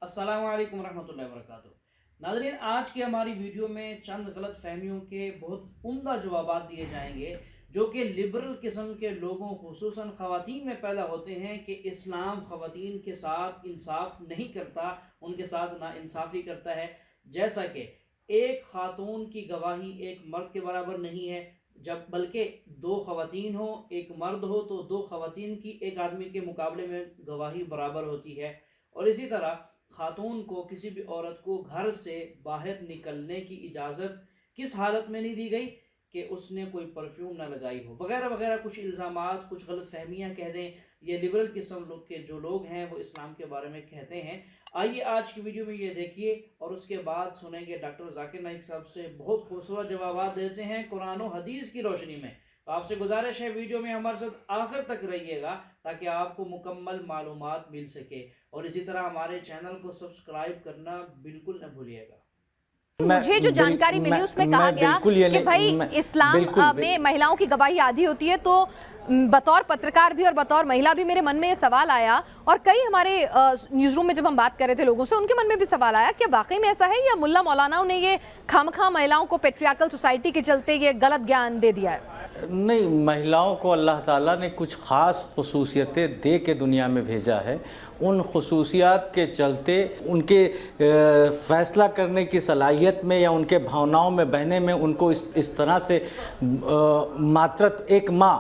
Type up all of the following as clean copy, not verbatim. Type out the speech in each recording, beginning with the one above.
अस्सलामु अलैकुम रहमतुल्लाहि व बरकातुहू। नाज़रीन, आज की हमारी वीडियो में चंद गलत फहमियों के बहुत उम्दा जवाबात दिए जाएंगे जो कि लिबरल किस्म के लोगों खुसूसन ख़वातीन में पैदा होते हैं कि इस्लाम ख़वातीन के साथ इंसाफ नहीं करता, उनके साथ नाइंसाफ़ी करता है। जैसा कि एक ख़ातून की गवाही एक मर्द के बराबर नहीं है, जब बल्कि दो ख़वातीन हो एक मर्द हो तो दो ख़वातीन की एक आदमी के मुकाबले में गवाही बराबर होती है। और इसी तरह खातून को किसी भी औरत को घर से बाहर निकलने की इजाज़त किस हालत में नहीं दी गई कि उसने कोई परफ्यूम ना लगाई हो, वगैरह वगैरह। कुछ इल्ज़ामात, कुछ गलत फहमियाँ कह दें, ये लिबरल किस्म लोग के जो लोग हैं वो इस्लाम के बारे में कहते हैं। आइए आज की वीडियो में ये देखिए और उसके बाद सुनेंगे डॉक्टर जाकिर नाइक साहब से बहुत खूबसूरत जवाब देते हैं कुरान और हदीस की रोशनी में। तो आपसे गुजारिश है वीडियो में हमारे साथ आखिर तक रहिएगा ताकि आपको मुकम्मल मालूमात मिल सके, और इसी तरह हमारे चैनल को सब्सक्राइब करना बिल्कुल न भूलिएगा। मुझे जो जानकारी मिली उसमें कहा गया कि भाई इस्लाम में महिलाओं की गवाही आधी होती है, तो बतौर पत्रकार भी और बतौर महिला भी मेरे मन में ये सवाल आया, और कई हमारे न्यूज़ रूम में जब हम बात कर रहे थे लोगों से उनके मन में भी सवाल आया कि वाकई में ऐसा है या मुल्ला मौलानाओं ने ये खामखा महिलाओं को पेट्रियार्कल सोसाइटी के चलते ये गलत ज्ञान दे दिया है। नहीं, महिलाओं को अल्लाह ताला ने कुछ ख़ास खुसूसियतें दे के दुनिया में भेजा है। उन खुसूसियात के चलते उनके फ़ैसला करने की सलाहियत में या उनके भावनाओं में बहने में उनको इस तरह से मात्र एक माँ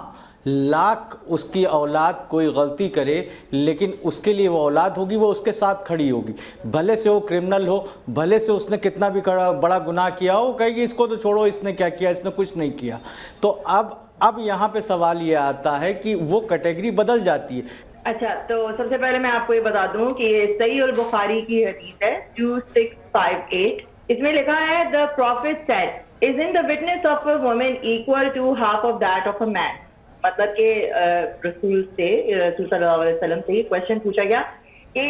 लाख उसकी औलाद कोई गलती करे लेकिन उसके लिए वो औलाद होगी, वो उसके साथ खड़ी होगी, भले से वो क्रिमिनल हो, भले से उसने कितना भी बड़ा गुनाह किया हो, कहेगी इसको तो छोड़ो, इसने क्या किया, इसने कुछ नहीं किया। तो अब यहाँ पे सवाल ये आता है कि वो कैटेगरी बदल जाती है। अच्छा, तो सबसे पहले मैं आपको ये बता दूं कि सही अल बुखारी की हदीस है 2658। इसमें लिखा है the prophet said is in the witness of a woman equal to half of that of a man. मतलब कि रसूल सल्लल्लाहु अलैहि वसल्लम से क्वेश्चन पूछा गया कि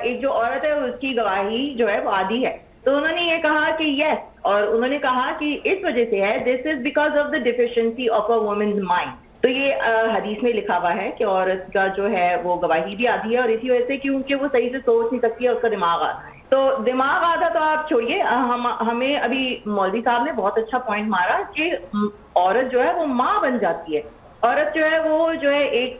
एक जो औरत है उसकी गवाही जो है वो आधी है, तो उन्होंने ये कहा कि यस, और उन्होंने कहा कि इस वजह से है, this is because of the deficiency of a women's mind. तो ये हदीस में लिखा हुआ है कि औरत का जो है वो गवाही भी आधी है, और इसी वजह से क्योंकि वो सही से सोच नहीं सकती है, उसका दिमाग आधा है। तो दिमाग आधा तो आप छोड़िए, हमें अभी मौलवी साहब ने बहुत अच्छा पॉइंट मारा कि औरत जो है वो माँ बन जाती है। औरत जो है वो जो है एक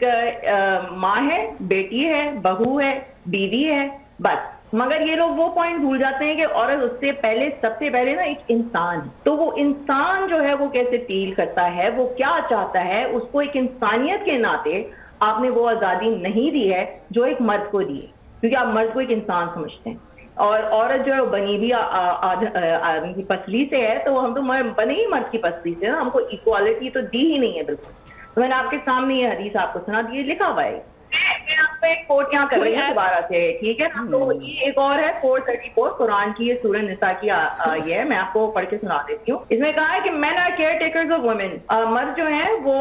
माँ है, बेटी है, बहू है, बीवी है, बस। मगर ये लोग वो पॉइंट भूल जाते हैं कि औरत उससे पहले, सबसे पहले ना एक इंसान है। तो वो इंसान जो है वो कैसे फील करता है, वो क्या चाहता है, उसको एक इंसानियत के नाते आपने वो आज़ादी नहीं दी है जो एक मर्द को दी है, क्योंकि आप मर्द को एक इंसान समझते हैं और औरत जो है बनी भी आदमी की पसली से है, तो हम तो बने ही मर्द की पसली से ना, हमको इक्वालिटी तो दी ही नहीं है बिल्कुल। तो मैंने आपके सामने ये हदीस आपको सुना दी, लिखा हुआ है। मैं आपको एक कोट यहाँ कर रही हूँ दोबारा से, ठीक है ना। तो ये एक और है 434 कुरान की, ये सूरह निसा की ये है, मैं आपको पढ़ के सुना देती हूँ। इसमें कहा है कि men are caretakers of women, मर्द जो हैं वो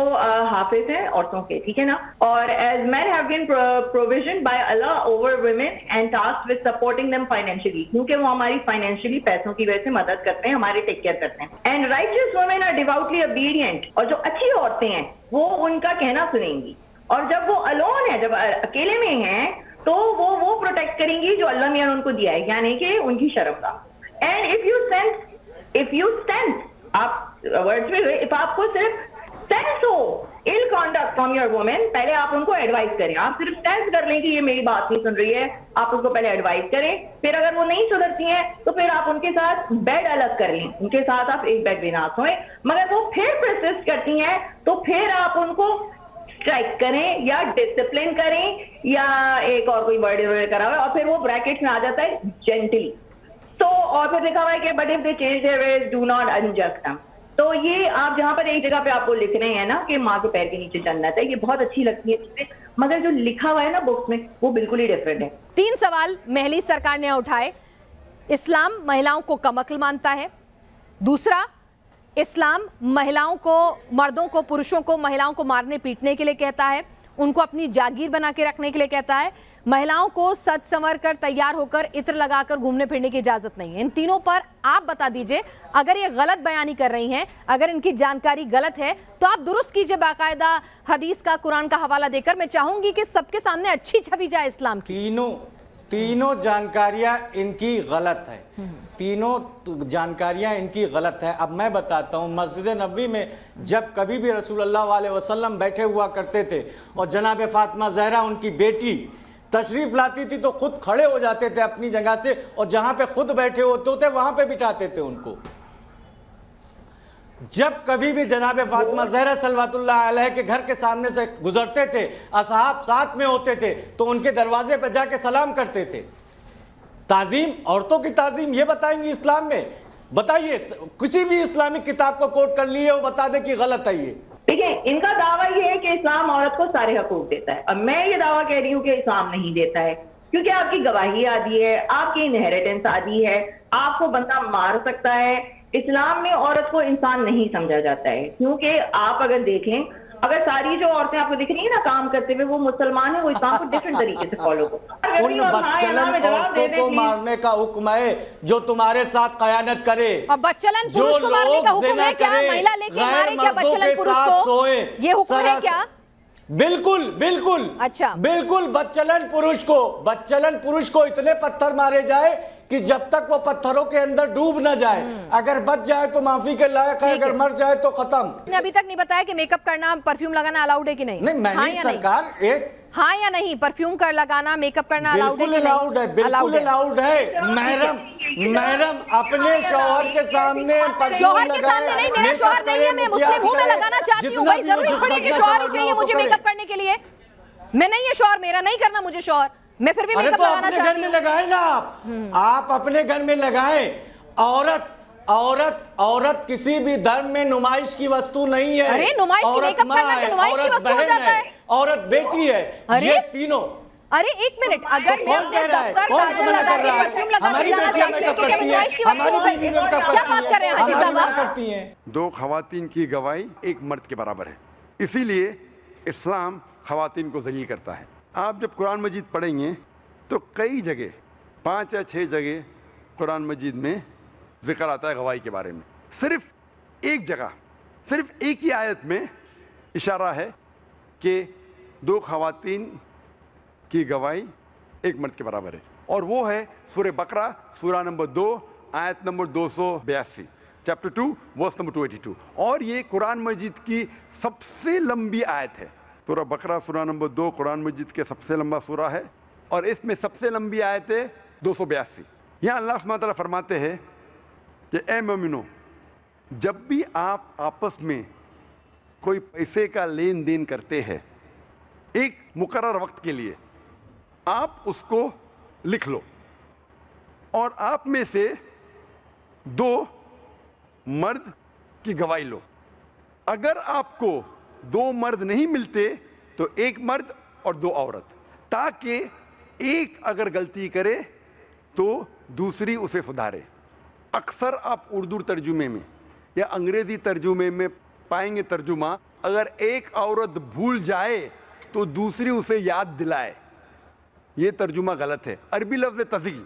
हाफिज हैं औरतों के, ठीक है ना। और as man have been provision by Allah over women and tasked with supporting them financially, क्योंकि वो हमारी फाइनेंशियली पैसों की वजह से मदद करते हैं, हमारे टेक केयर करते हैं। And righteous women are devoutly obedient, और जो अच्छी औरतें हैं वो उनका कहना सुनेंगी, और जब वो अलोन है, जब अकेले में हैं, तो वो प्रोटेक्ट करेंगी जो अल्लाह मियां ने उनको दिया है, यानी कि उनकी शर्म का। एंड इफ यू सेंस आप वर्ड्स में, इफ आपको सिर्फ सेंस हो इल कॉन्डक्ट फ्रॉम योर वुमेन, पहले आप उनको एडवाइस करें। आप सिर्फ सेंस कर लें कि ये मेरी बात नहीं सुन रही है, आप उसको पहले एडवाइस करें। फिर अगर वो नहीं सुधरती हैं तो फिर आप उनके साथ बेड अलग कर लें, उनके साथ आप एक बेड में ना सोएं। मगर वो फिर परसिस्ट करती हैं तो फिर आप उनको स्ट्राइक करें या डिसिप्लिन करें या एक और कोई वर्ड करा हुआ है, और फिर वो ब्रैकेट्स में आ जाता है जेंटली। तो और फिर लिखा हुआ है कि but if they change their ways do not unjust them. तो ये आप जहां पर एक जगह पे आपको लिख रहे हैं ना कि माँ के पैर के नीचे जन्नत है, ये बहुत अच्छी लगती है चीजें, मगर जो लिखा हुआ है ना बुक्स में वो बिल्कुल ही डिफरेंट है। 3 सवाल महली सरकार ने उठाए। इस्लाम महिलाओं को कमअक्ल मानता है। दूसरा, इस्लाम महिलाओं को, मर्दों को, पुरुषों को महिलाओं को मारने पीटने के लिए कहता है, उनको अपनी जागीर बना के रखने के लिए कहता है। महिलाओं को सज संवर कर, तैयार होकर, इत्र लगाकर घूमने फिरने की इजाजत नहीं है। इन तीनों पर आप बता दीजिए, अगर ये गलत बयानी कर रही हैं, अगर इनकी जानकारी गलत है तो आप दुरुस्त कीजिए बाकायदा हदीस का, कुरान का हवाला देकर। मैं चाहूंगी कि सबके सामने अच्छी छवि जाए इस्लाम की। تینوں جانکاریاں ان کی غلط ہے، تینوں جانکاریاں ان کی غلط ہے۔ اب میں بتاتا ہوں، مسجد نبوی میں جب کبھی بھی رسول اللہ علیہ وسلم بیٹھے ہوا کرتے تھے اور جناب فاطمہ زہرا ان کی بیٹی تشریف لاتی تھی تو خود کھڑے ہو جاتے تھے اپنی جگہ سے، اور جہاں پہ خود بیٹھے ہوتے تھے وہاں پہ بٹھاتے تھے ان کو۔ جب کبھی بھی جناب فاطمہ زہرا صلوات اللہ علیہ کے گھر کے سامنے سے گزرتے تھے، اصحاب ساتھ میں ہوتے تھے تو ان کے دروازے پہ جا کے سلام کرتے تھے۔ تعظیم، عورتوں کی تعظیم یہ بتائیں گی اسلام میں؟ بتائیے، کسی بھی اسلامک کتاب کو کوٹ کر لیے وہ بتا دے کہ غلط ہے یہ۔ دیکھیں، ان کا دعویٰ یہ ہے کہ اسلام عورت کو سارے حقوق دیتا ہے، اور میں یہ دعویٰ کہہ رہی ہوں کہ اسلام نہیں دیتا ہے، کیونکہ آپ کی گواہی آدھی ہے، آپ کی انہیریٹنس آدھی ہے، آپ کو بندہ مار سکتا ہے۔ اسلام میں عورت کو انسان نہیں سمجھا جاتا ہے، کیونکہ آپ اگر دیکھیں، اگر ساری جو عورتیں آپ کو دکھ رہی ہیں نا کام کرتے ہوئے، وہ مسلمان ہیں، وہ اسلام کو ڈیفرنٹ طریقے سے فالو کرتے ہیں۔ ان بدچلن عورتوں کو مارنے کا حکم ہے جو تمہارے ساتھ خیانت کرے، اور بدچلن جو پروش کو مارنے کا لوگ حکم ہے زنا کیا؟ کرے، مہیلا لے کے غیر مارے کیا مردوں بدچلن کے پروش ساتھ کو؟ سوئے، یہ حکم ہے کیا؟ بالکل بالکل اچھا، بالکل بدچلن پروش کو اتنے پتھر مارے جائے کہ جب تک وہ پتھروں کے اندر ڈوب نہ جائے، اگر بچ جائے تو معافی کے لائق ہے، اگر مر جائے تو ختم۔ نے ابھی تک نہیں بتایا کہ میک اپ کرنا، پرفیوم لگانا الاؤڈ ہے کہ نہیں؟ نہیں، میں نہیں سرکار، ایک ہاں یا نہیں؟ پرفیوم کر لگانا، میک اپ کرنا الاؤڈ ہے بالکل کہ نہیں؟ الاؤڈ ہے، بالکل الاؤڈ ہے۔ محرم اپنے شوہر کے سامنے شوہر کے سامنے نہیں، میرا شوہر نہیں ہے، میں مسلم ہوں، میں لگانا چاہتی ہوں بھائی، ضروری تھوڑی ہے کہ شوہر ہی چاہیے مجھے میک اپ کرنے کے لیے؟ میں نہیں ہے شوہر میرا، نہیں کرنا مجھے شوہر، میں پھر بھی میک اپ لگانا چاہتی ہوں۔ اپنے گھر میں لگائیں نا، آپ اپنے گھر میں لگائیں۔ عورت کسی بھی دھرم میں نمائش کی وستو نہیں ہے۔ ارے نمائش کی میک اپ کرنا کہ نمائش کی وستو ہو جاتا ہے؟ عورت بیٹی ہے، یہ تینوں۔ ارے ایک منٹ، اگر میں اپنے دفتر کاجل لگا کے پرفیوم لگا کے جانا چاہتی ہوں تو کیا نمائش کی وستو ہو گئی؟ کیا بات کر رہے ہیں حاجی صاحب؟ دو خواتین کی گواہی ایک مرد کے برابر ہے، اسی لیے اسلام خواتین کو ذلیل کرتا ہے۔ آپ جب قرآن مجید پڑھیں گے تو کئی جگہ، 5 یا 6 جگہ قرآن مجید میں ذکر آتا ہے گواہی کے بارے میں۔ صرف ایک جگہ، صرف ایک ہی آیت میں اشارہ ہے کہ 2 خواتین کی گواہی ایک مرد کے برابر ہے، اور وہ ہے سورہ بقرہ، سورہ نمبر 2، آیت نمبر 282، چیپٹر 2 ورس نمبر 282، اور یہ قرآن مجید کی سب سے لمبی آیت ہے۔ سورہ بقرہ سورہ نمبر 2 قرآن مجید کے سب سے لمبا سورہ ہے، اور اس میں سب سے لمبی آیت ہے 282۔ یہاں اللہ سبحانہ وتعالیٰ فرماتے ہیں کہ اے مومنو، جب بھی آپ آپس میں کوئی پیسے کا لین دین کرتے ہیں ایک مقرر وقت کے لیے، آپ اس کو لکھ لو، اور آپ میں سے 2 مرد کی گواہی لو۔ اگر آپ کو 2 مرد نہیں ملتے تو 1 مرد اور 2 عورت، تاکہ ایک اگر غلطی کرے تو دوسری اسے سدھارے۔ اکثر آپ اردو ترجمے میں یا انگریزی ترجمے میں پائیں گے ترجمہ، اگر ایک عورت بھول جائے تو دوسری اسے یاد دلائے، یہ ترجمہ غلط ہے۔ عربی لفظ تزیل،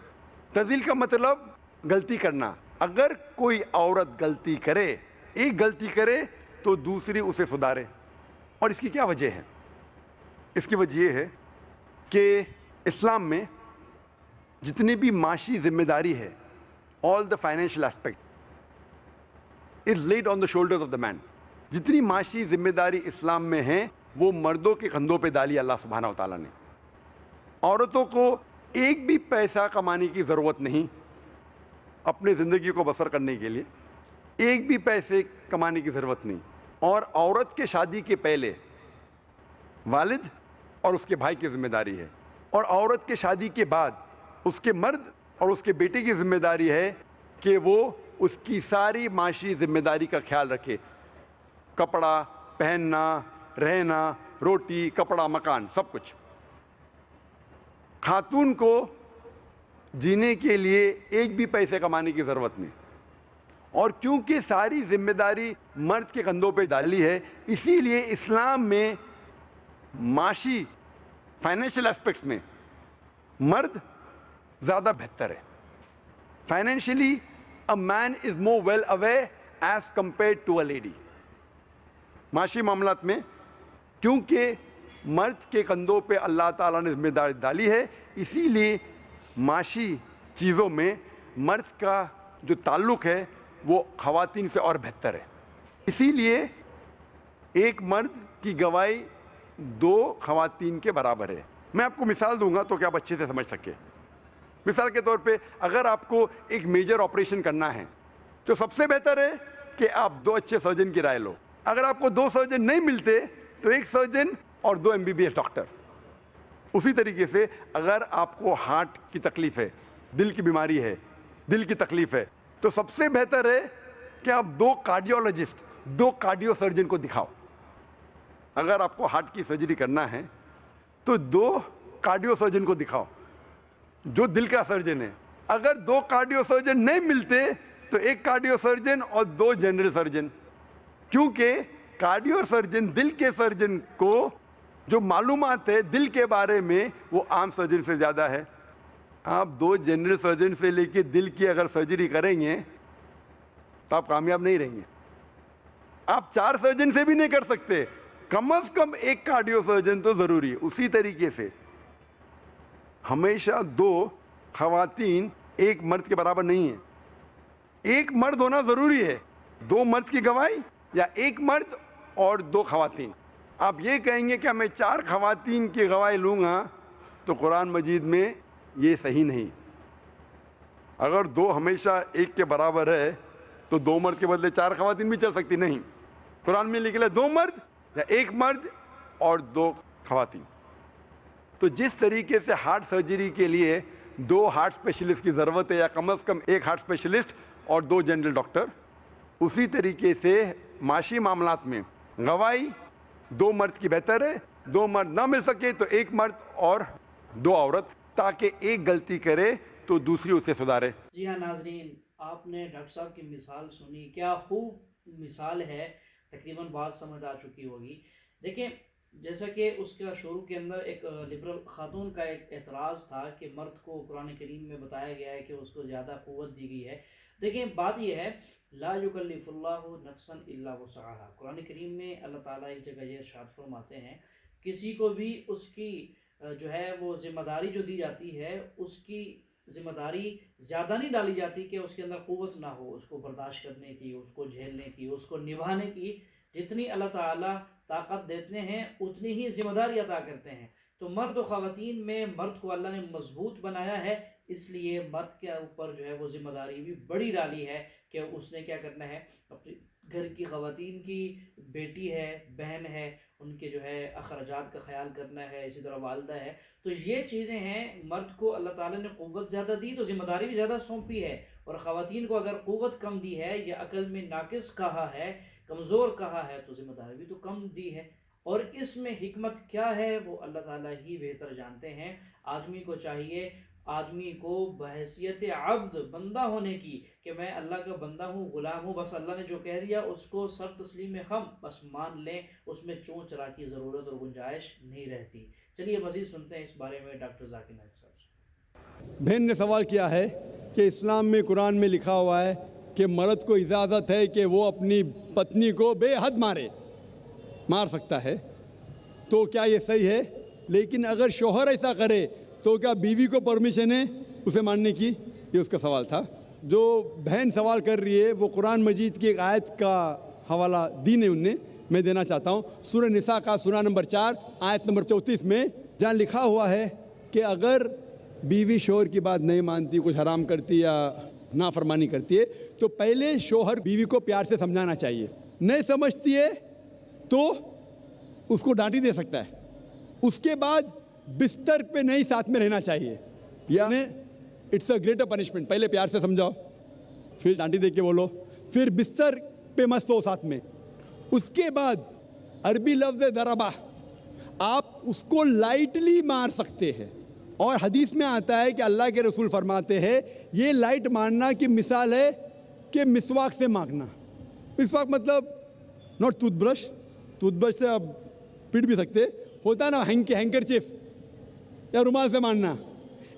تزیل کا مطلب غلطی کرنا۔ اگر کوئی عورت غلطی کرے، ایک غلطی کرے تو دوسری اسے سدھارے۔ اور اس کی کیا وجہ ہے؟ اس کی وجہ یہ ہے کہ اسلام میں جتنی بھی معاشی ذمہ داری ہے، all the financial aspect is laid on the shoulders of the man۔ جتنی معاشی ذمہ داری اسلام میں ہیں وہ مردوں کے کندھوں پہ ڈالی اللہ سبحانہ وتعالیٰ نے۔ عورتوں کو ایک بھی پیسہ کمانے کی ضرورت نہیں اپنے زندگی کو بسر کرنے کے لیے، ایک بھی پیسے کمانے کی ضرورت نہیں۔ اور عورت کے شادی کے پہلے والد اور اس کے بھائی کی ذمہ داری ہے، اور عورت کے شادی کے بعد اس کے مرد اور اس کے بیٹے کی ذمہ داری ہے کہ وہ اس کی ساری معاشی ذمہ داری کا خیال رکھے، کپڑا پہننا، رہنا، روٹی، کپڑا، مکان، سب کچھ۔ خاتون کو جینے کے لیے ایک بھی پیسے کمانے کی ضرورت نہیں، اور کیونکہ ساری ذمہ داری مرد کے کندھوں پہ ڈالی ہے، اسی لیے اسلام میں معاشی فائنینشیل اسپیکٹس میں مرد زیادہ بہتر ہے۔ Financially a man is more well aware as compared to a lady۔ معاشی معاملات میں کیونکہ مرد کے کندھوں پہ اللہ تعالیٰ نے ذمہ داری ڈالی ہے، اسی لیے معاشی چیزوں میں مرد کا جو تعلق ہے وہ خواتین سے اور بہتر ہے. اسی لیے ایک مرد کی گواہی 2 خواتین کے برابر ہے. میں آپ کو مثال دوں گا تو کہ آپ اچھے سے سمجھ سکیں. مثال کے طور پہ اگر آپ کو ایک میجر آپریشن کرنا ہے تو سب سے بہتر ہے کہ آپ 2 اچھے سرجن کی رائے لو. اگر آپ کو 2 سرجن نہیں ملتے تو 1 سرجن اور 2 MBBS ڈاکٹر. اسی طریقے سے اگر آپ کو ہارٹ کی تکلیف ہے, دل کی بیماری ہے, دل کی تکلیف ہے, تو سب سے بہتر ہے کہ آپ 2 کارڈیولوجسٹ, 2 کارڈیو سرجن کو دکھاؤ. اگر آپ کو ہارٹ کی سرجری کرنا ہے تو 2 کارڈیو سرجن کو دکھاؤ جو دل کا سرجن ہے. اگر 2 کارڈیو سرجن نہیں ملتے تو 1 کارڈیو سرجن اور 2 جنرل سرجن, کیونکہ کارڈیو سرجن دل کے سرجن کو جو معلومات ہے دل کے بارے میں وہ عام سرجن سے زیادہ ہے. آپ 2 جنرل سرجن سے لے کے دل کی اگر سرجری کریں گے تو آپ کامیاب نہیں رہیں گے. آپ 4 سرجن سے بھی نہیں کر سکتے, کم از کم 1 کارڈیو سرجن تو ضروری ہے. اسی طریقے سے ہمیشہ 2 خواتین 1 مرد کے برابر نہیں ہیں. 1 مرد ہونا ضروری ہے. 2 مرد کی گواہی یا 1 مرد اور 2 خواتین. آپ یہ کہیں گے کہ میں 4 خواتین کی گواہی لوں گا تو قرآن مجید میں یہ صحیح نہیں. اگر 2 ہمیشہ 1 کے برابر ہے تو 2 مرد کے بدلے 4 خواتین بھی چل سکتی نہیں. قرآن میں لکھا ہے 2 مرد یا 1 مرد اور 2 خواتین. تو جس طریقے سے ہارٹ سرجری کے لیے 2 ہارٹ اسپیشلسٹ کی ضرورت ہے یا کم از کم 1 ہارٹ اسپیشلسٹ اور 2 جنرل ڈاکٹر, اسی طریقے سے معاشی معاملات میں گواہی 2 مرد کی بہتر ہے. 2 مرد نہ مل سکے تو 1 مرد اور 2 عورت, تاکہ ایک غلطی کرے تو دوسری اسے سدھارے. جی ہاں ناظرین, آپ نے ڈاکٹر صاحب کی مثال سنی, کیا خوب مثال ہے, تقریباً بات سمجھ آ چکی ہوگی. دیکھیں جیسا کہ اس کا شروع کے اندر ایک لبرل خاتون کا ایک اعتراض تھا کہ مرد کو قرآن کریم میں بتایا گیا ہے کہ اس کو زیادہ قوت دی گئی ہے. دیکھیں بات یہ ہے, لا یکلف اللہ نفسا الا وسعها. قرآن کریم میں اللہ تعالیٰ ایک جگہ یہ ارشاد فرماتے ہیں کسی کو بھی اس کی جو ہے وہ ذمہ داری جو دی جاتی ہے اس کی ذمہ داری زیادہ نہیں ڈالی جاتی کہ اس کے اندر قوت نہ ہو اس کو برداشت کرنے کی, اس کو جھیلنے کی, اس کو نبھانے کی. جتنی اللہ تعالیٰ طاقت دیتے ہیں اتنی ہی ذمہ داری عطا کرتے ہیں. تو مرد و خواتین میں مرد کو اللہ نے مضبوط بنایا ہے, اس لیے مرد کے اوپر جو ہے وہ ذمہ داری بھی بڑی ڈالی ہے کہ اس نے کیا کرنا ہے, اپنی گھر کی خواتین کی بیٹی ہے, بہن ہے, ان کے جو ہے اخراجات کا خیال کرنا ہے, اسی طرح والدہ ہے. تو یہ چیزیں ہیں, مرد کو اللہ تعالیٰ نے قوت زیادہ دی تو ذمہ داری بھی زیادہ سونپی ہے, اور خواتین کو اگر قوت کم دی ہے یا عقل میں ناقص کہا ہے, کمزور کہا ہے, تو ذمہ داری بھی تو کم دی ہے. اور اس میں حکمت کیا ہے وہ اللہ تعالیٰ ہی بہتر جانتے ہیں. آدمی کو چاہیے, آدمی کو بحیثیت عبد, بندہ ہونے کی, کہ میں اللہ کا بندہ ہوں, غلام ہوں, بس اللہ نے جو کہہ دیا اس کو سر تسلیم خم بس مان لیں, اس میں چون چرا کی ضرورت اور گنجائش نہیں رہتی. چلیے مزید سنتے ہیں اس بارے میں ڈاکٹر ذاکر نائک صاحب سے. بہن نے سوال کیا ہے کہ اسلام میں قرآن میں لکھا ہوا ہے کہ مرد کو اجازت ہے کہ وہ اپنی پتنی کو بے حد مار سکتا ہے, تو کیا یہ صحیح ہے؟ لیکن اگر شوہر ایسا کرے تو کیا بیوی کو پرمیشن ہے اسے مارنے کی؟ یہ اس کا سوال تھا. جو بہن سوال کر رہی ہے وہ قرآن مجید کی ایک آیت کا حوالہ دی نے, ان نے میں دینا چاہتا ہوں. سورہ نساء کا سورہ نمبر 4 آیت نمبر 34 میں جہاں لکھا ہوا ہے کہ اگر بیوی شوہر کی بات نہیں مانتی, کچھ حرام کرتی یا نافرمانی کرتی ہے, تو پہلے شوہر بیوی کو پیار سے سمجھانا چاہیے. نہیں سمجھتی ہے تو اس کو ڈانٹی دے سکتا ہے. اس کے بعد بستر پہ نہیں ساتھ میں رہنا چاہیے, یعنی اٹس اے گریٹر پنشمنٹ. پہلے پیار سے سمجھاؤ, پھر ڈانٹی دے کے بولو, پھر بستر پہ مت سو ساتھ میں. اس کے بعد عربی لفظ ضربہ, آپ اس کو لائٹلی مار سکتے ہیں, اور حدیث میں آتا ہے کہ اللہ کے رسول فرماتے ہیں یہ لائٹ مارنا کی مثال ہے کہ مسواک سے مانگنا. مسواک مطلب not tooth brush, tooth brush سے آپ پیٹ بھی سکتے, ہوتا ہے نا ہینکرچیف یا رومال سے مارنا.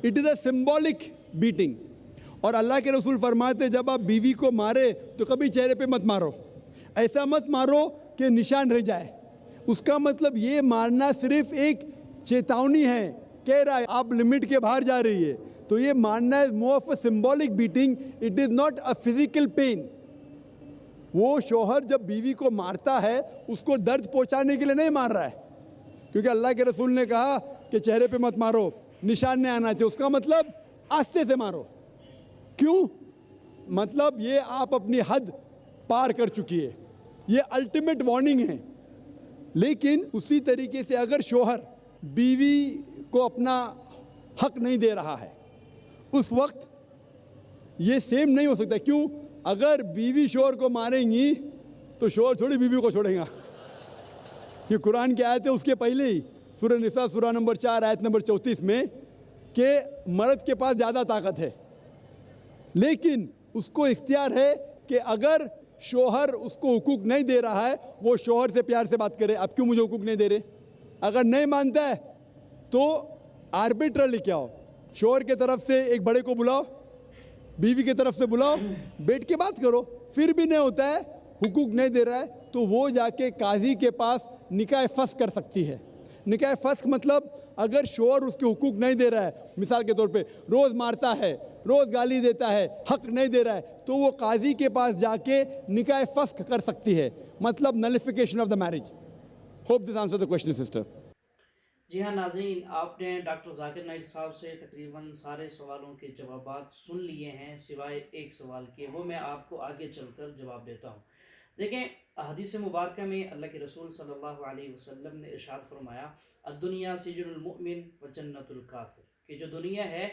It is a symbolic batting. اور اللہ کے رسول فرماتے جب آپ بیوی کو مارے تو کبھی چہرے پہ مت مارو, ایسا مت مارو کہ نشان رہ جائے. اس کا مطلب یہ مارنا صرف ایک چیتاونی ہے, کہہ رہا ہے آپ لمٹ کے باہر جا رہی ہے, तो ये मानना है more of a symbolic beating, it is not a physical pain. वो शौहर जब बीवी को मारता है उसको दर्द पहुंचाने के लिए नहीं मार रहा है, क्योंकि अल्लाह के रसूल ने कहा कि चेहरे पे मत मारो, निशान नहीं आना चाहिए। उसका मतलब आस्ते से मारो। क्यों? मतलब ये आप अपनी हद पार कर चुकी है, ये अल्टीमेट वार्निंग है। लेकिन उसी तरीके से अगर शौहर बीवी को अपना हक नहीं दे रहा है उस वक्त ये सेम नहीं हो सकता। क्यों? अगर बीवी शौहर को मारेंगी तो शौहर थोड़ी बीवी को छोड़ेगा। ये कुरान की आयत है उसके पहले ही, सूरह निसा सूरह नंबर 4 आयत नंबर 34 में, कि मर्द के पास ज़्यादा ताकत है, लेकिन उसको इख्तियार है कि अगर शौहर उसको हुकूक नहीं दे रहा है वो शौहर से प्यार से बात करे। अब क्यों मुझे हुकूक नहीं दे रहे? अगर नहीं मानता है तो आर्बिट्रर लेके आओ, शौहर के तरफ से एक बड़े को बुलाओ, बीवी की तरफ से बुलाओ, बैठ के बात करो। फिर भी नहीं होता है, हुकूक नहीं दे रहा है, तो वो जाके काजी के पास निकाह फस्ख कर सकती है। निकाह फस्ख मतलब अगर शौहर उसके हुकूक नहीं दे रहा है, मिसाल के तौर पे रोज़ मारता है, रोज़ गाली देता है, हक नहीं दे रहा है, तो वो काजी के पास जाके निकाह फस्ख कर सकती है, मतलब nullification of the marriage. Hope this answer the question sister. जी हाँ नाज़रीन, आपने डॉक्टर जाकिर नाइक साहब से तकरीबन सारे सवालों के जवाबात सुन लिए हैं, सिवाय एक सवाल के, वो मैं आपको आगे चलकर जवाब देता हूँ। देखें, हदीस मुबारक में अल्लाह के रसूल सल्लल्लाहु अलैहि वसल्लम ने इरशाद फरमाया, अद्दुनिया सिजनुल मुमिन व जन्नतुल काफिर, कि जो दुनिया है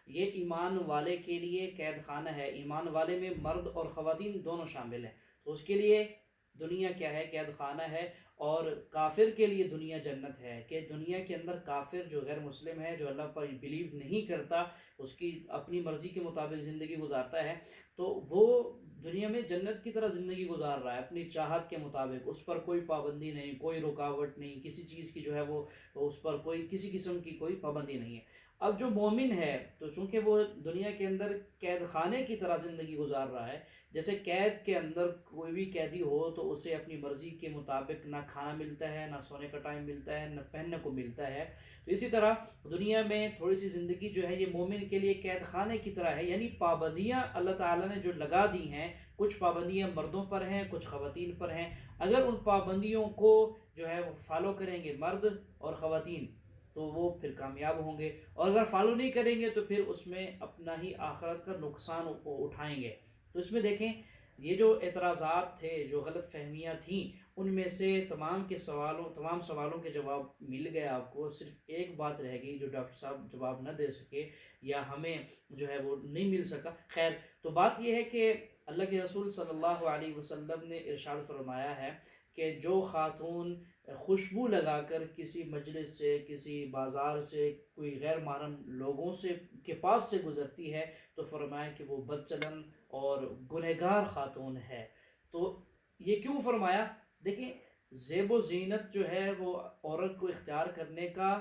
ये ईमान वाले के लिए कैद खाना है। ईमान वाले में मर्द और ख़वातीन दोनों शामिल हैं, तो उसके लिए दुनिया क्या है? कैद खाना है। और काफिर के लिए दुनिया जन्नत है, कि दुनिया के अंदर काफिर जो गैर मुस्लिम है, जो अल्लाह पर बिलीव नहीं करता, उसकी अपनी मर्ज़ी के मुताबिक ज़िंदगी गुजारता है, तो वो दुनिया में जन्नत की तरह ज़िंदगी गुजार रहा है अपनी चाहत के मुताबिक। उस पर कोई पाबंदी नहीं, कोई रुकावट नहीं, किसी चीज़ की जो है वो उस पर कोई किसी किस्म की कोई पाबंदी नहीं है। अब जो मोमिन है तो चूँकि वो दुनिया के अंदर कैद खाने की तरह ज़िंदगी गुजार रहा है, जैसे कैद के अंदर कोई भी कैदी हो तो उसे अपनी मर्ज़ी के मुताबिक ना खाना मिलता है, ना सोने का टाइम मिलता है, ना पहनने को मिलता है, तो इसी तरह दुनिया में थोड़ी सी ज़िंदगी जो है ये मोमिन के लिए कैद खाने की तरह है। यानी पाबंदियाँ अल्लाह ताला ने जो लगा दी हैं, कुछ पाबंदियाँ मर्दों पर हैं, कुछ ख़वातीन पर हैं। अगर उन पाबंदियों को जो है वो फॉलो करेंगे मर्द और ख़वातीन तो वो फिर कामयाब होंगे, और अगर फॉलो नहीं करेंगे तो फिर उसमें अपना ही आखिरत का नुकसान उठाएंगे। तो इसमें देखें, ये जो एतराज़ात थे, जो गलत फहमियाँ थीं, उनमें से तमाम सवालों के जवाब मिल गए आपको। सिर्फ एक बात रह गई जो डॉक्टर साहब जवाब न दे सके या हमें जो है वो नहीं मिल सका। खैर, तो बात यह है कि अल्लाह के रसूल सल्लल्लाहु अलैहि वसल्लम ने इरशाद फरमाया है कि जो खातून खुशबू लगाकर किसी मजलिस से, किसी बाज़ार से, कोई गैर महरम लोगों से के पास से गुज़रती है तो फरमाया कि वो बदचलन और गुनहगार खातून है। तो ये क्यों फरमाया? देखिए, ज़ेब ज़ीनत जो है वो औरत को इख्तियार करने का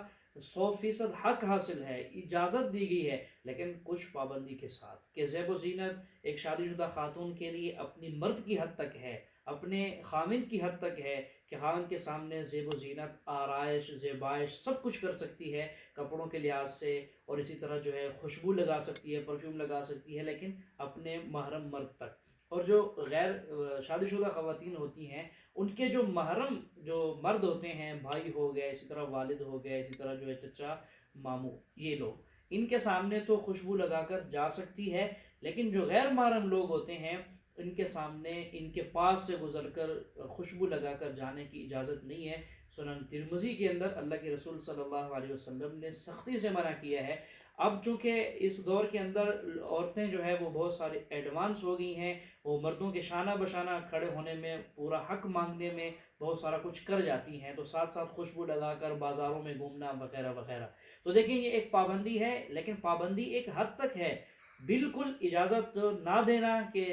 100% हक हासिल है, इजाज़त दी गई है, लेकिन कुछ पाबंदी के साथ कि ज़ेब ज़ीनत एक शादीशुदा खातून के लिए अपनी मर्द की हद तक है, अपने खामिद की हद तक है कि खामिद के सामने ज़ेब ज़ीनत, आराइश, ज़ेबाइश सब कुछ कर सकती है कपड़ों के लिहाज से, और इसी तरह जो है खुशबू लगा सकती है, परफ्यूम लगा सकती है, लेकिन अपने महरम मर्द तक। और जो गैर शादीशुदा ख़वातीन होती हैं, उनके जो महरम जो मर्द होते हैं, भाई हो गए, इसी तरह वालिद हो गए, इसी तरह जो है चचा, मामू, ये लोग, इनके सामने तो खुशबू लगाकर जा सकती है, लेकिन जो गैर महरम लोग होते हैं इनके सामने, इनके पास से गुजरकर खुशबू लगाकर जाने की इजाज़त नहीं है। सुनन तिरमिज़ी के अंदर अल्लाह के रसूल सल्लल्लाहु अलैहि वसल्लम ने सख्ती से मना किया है। अब चूँकि इस दौर के अंदर औरतें जो है वो बहुत सारी एडवांस हो गई हैं, वो मर्दों के शाना बशाना खड़े होने में, पूरा हक मांगने में बहुत सारा कुछ कर जाती हैं, तो साथ साथ खुशबू लगाकर बाज़ारों में घूमना वगैरह वगैरह। तो देखिए, ये एक पाबंदी है, लेकिन पाबंदी एक हद तक है, बिल्कुल इजाज़त ना देना कि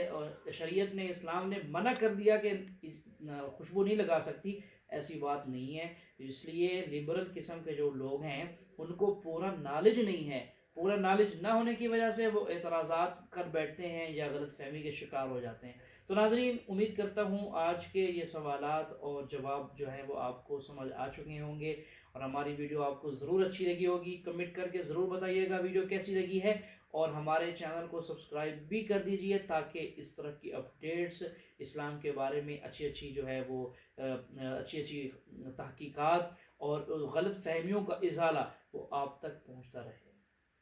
शरीयत ने, इस्लाम ने मना कर दिया कि खुशबू नहीं लगा सकती, ऐसी बात नहीं है। इसलिए लिबरल किस्म के जो लोग हैं उनको पूरा नॉलेज नहीं है, पूरा नॉलेज ना होने की वजह से वो एतराज़ात कर बैठते हैं या गलत फहमी के शिकार हो जाते हैं। तो नाज़रीन, उम्मीद करता हूँ आज के ये सवालात और जवाब जो है वो आपको समझ आ चुके होंगे, اور ہماری ویڈیو آپ کو ضرور اچھی لگی ہوگی. کمنٹ کر کے ضرور بتائیے گا ویڈیو کیسی لگی ہے, اور ہمارے چینل کو سبسکرائب بھی کر دیجئے تاکہ اس طرح کی اپڈیٹس اسلام کے بارے میں اچھی جو ہے وہ اچھی تحقیقات اور غلط فہمیوں کا ازالہ وہ آپ تک پہنچتا رہے.